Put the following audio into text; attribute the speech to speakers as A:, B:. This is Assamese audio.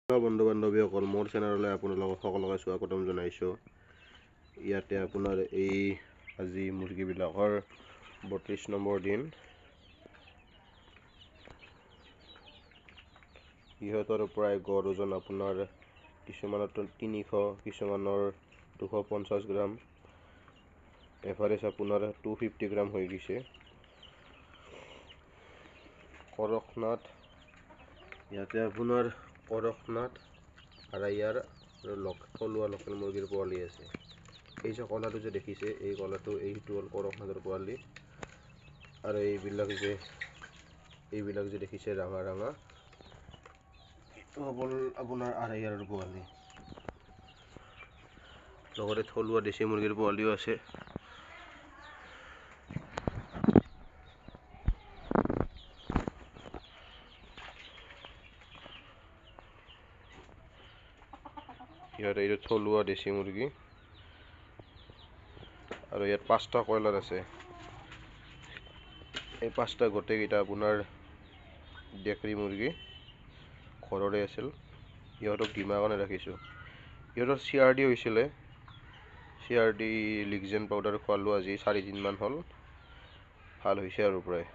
A: বন্ধু বান্ধৱীসকল মোৰ চেনেললৈ আপোনালোকক সকলোকে স্বাগতম জনাইছোঁ। ইয়াতে আপোনাৰ এই আজি মুৰ্গীবিলাকৰ 32 নম্বৰ দিন। ইহঁতৰ প্ৰায় গড় ওজন আপোনাৰ কিছুমানৰ 300, কিছুমানৰ 250 গ্ৰাম, এভাৰেজ আপোনাৰ 250 গ্ৰাম হৈ গৈছে। কৰকনাথ, ইয়াতে আপোনাৰ কৰকনাথ আৰাইয়াৰ আৰু থলুৱা লোকেল মুৰ্গীৰ পোৱালি আছে। এই যে কলাটো যে দেখিছে, এই কলাটো এইটো হ'ল কৰকনাথৰ পোৱালি, আৰু এইবিলাক যে দেখিছে ৰঙা ৰঙা, এইটো হ'ল আপোনাৰ আৰাইয়াৰৰ পোৱালি। লগতে থলুৱা দেশী মুৰ্গীৰ পোৱালিও আছে। এইটো থলুৱা দেশী মুৰ্গী, আৰু ইয়াত 5টা কয়লাৰ আছে। এই 5টা গোটেইকেইটা আপোনাৰ ডেকৰী মুৰ্গী, ঘৰৰে আছিল। ইহঁতক ডিমাৰ কাৰণে ৰাখিছোঁ। ইহঁতৰ CRD হৈছিলে, CRD লিগজেন পাউডাৰ খোৱালোঁ আজি 4 দিনমান হ'ল, ভাল হৈছে আৰু প্ৰায়।